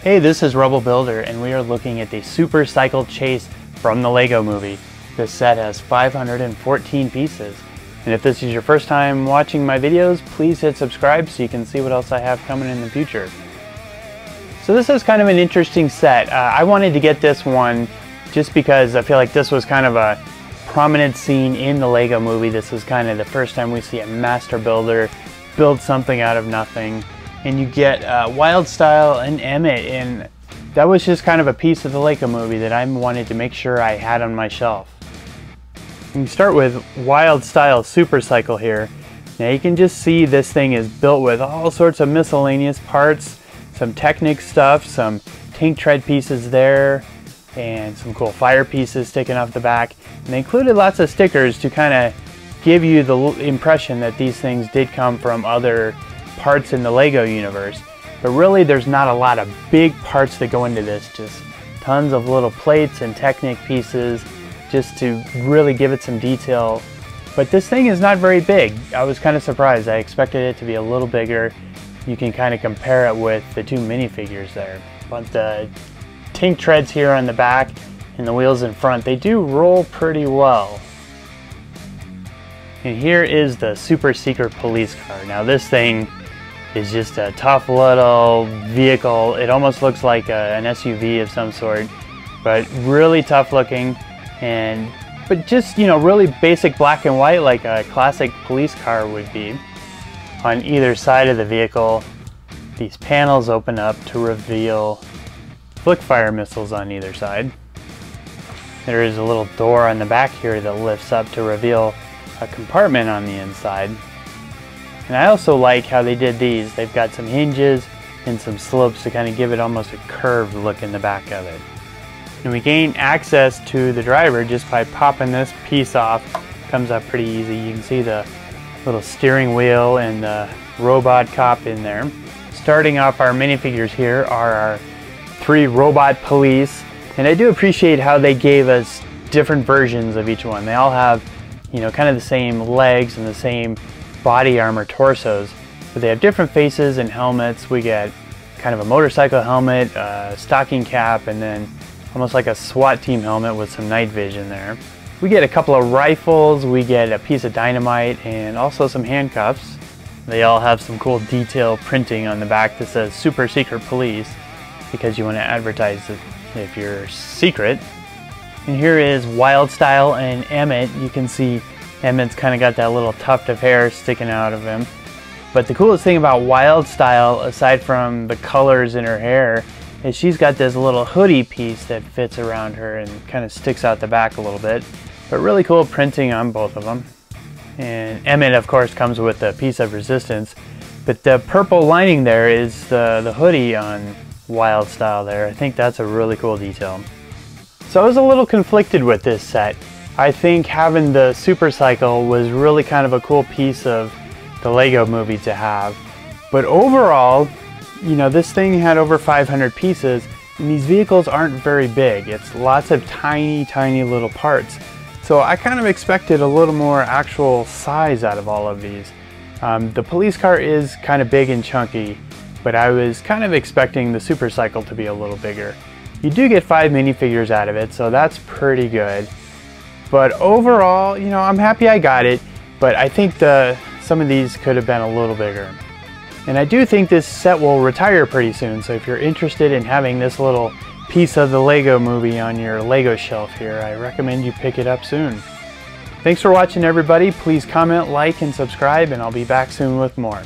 Hey, this is Rebel Builder, and we are looking at the Super Cycle Chase from the Lego Movie. This set has 514 pieces. And if this is your first time watching my videos, please hit subscribe so you can see what else I have coming in the future. So this is kind of an interesting set. I wanted to get this one just because I feel like this was kind of a prominent scene in the Lego Movie. This is kind of the first time we see a master builder build something out of nothing. And you get Wild Style and Emmett, and that was just kind of a piece of the Lego Movie that I wanted to make sure I had on my shelf. You start with Wild Style Super Cycle here. Now you can just see this thing is built with all sorts of miscellaneous parts, some Technic stuff, some tank tread pieces there, and some cool fire pieces sticking off the back. And they included lots of stickers to kind of give you the impression that these things did come from other parts in the Lego universe. But really there's not a lot of big parts that go into this, just tons of little plates and Technic pieces just to really give it some detail. But this thing is not very big. I was kind of surprised. I expected it to be a little bigger. You can kind of compare it with the two minifigures there. But the tank treads here on the back and the wheels in front, they do roll pretty well. And here is the super secret police car. Now this thing is just a tough little vehicle. It almost looks like an SUV of some sort, but really tough looking, but just, you know, really basic black and white like a classic police car would be. On either side of the vehicle, these panels open up to reveal Flickr missiles on either side. There is a little door on the back here that lifts up to reveal a compartment on the inside. And I also like how they did these. They've got some hinges and some slopes to kind of give it almost a curved look in the back of it. And we gain access to the driver just by popping this piece off. Comes up pretty easy. You can see the little steering wheel and the robot cop in there. Starting off our minifigures here are our three robot police. And I do appreciate how they gave us different versions of each one. They all have, you know, kind of the same legs and the same body armor torsos, but they have different faces and helmets. We get kind of a motorcycle helmet, a stocking cap, and then almost like a SWAT team helmet with some night vision there. We get a couple of rifles, we get a piece of dynamite, and also some handcuffs. They all have some cool detail printing on the back that says Super Secret Police, because you want to advertise it if you're secret. And here is Wild Style and Emmett. You can see Emmett's kind of got that little tuft of hair sticking out of him. But the coolest thing about Wild Style, aside from the colors in her hair, is she's got this little hoodie piece that fits around her and kind of sticks out the back a little bit. But really cool printing on both of them. And Emmett, of course, comes with a piece of resistance. But the purple lining there is the hoodie on Wild Style there. I think that's a really cool detail. So I was a little conflicted with this set. I think having the Super Cycle was really kind of a cool piece of the Lego Movie to have. But overall, you know, this thing had over 500 pieces, and these vehicles aren't very big. It's lots of tiny, tiny little parts. So I kind of expected a little more actual size out of all of these. The police car is kind of big and chunky, but I was kind of expecting the Super Cycle to be a little bigger. You do get 5 minifigures out of it, so that's pretty good. But overall, you know, I'm happy I got it, but I think some of these could have been a little bigger. And I do think this set will retire pretty soon, so if you're interested in having this little piece of the Lego Movie on your Lego shelf here, I recommend you pick it up soon. Thanks for watching, everybody. Please comment, like, and subscribe, and I'll be back soon with more.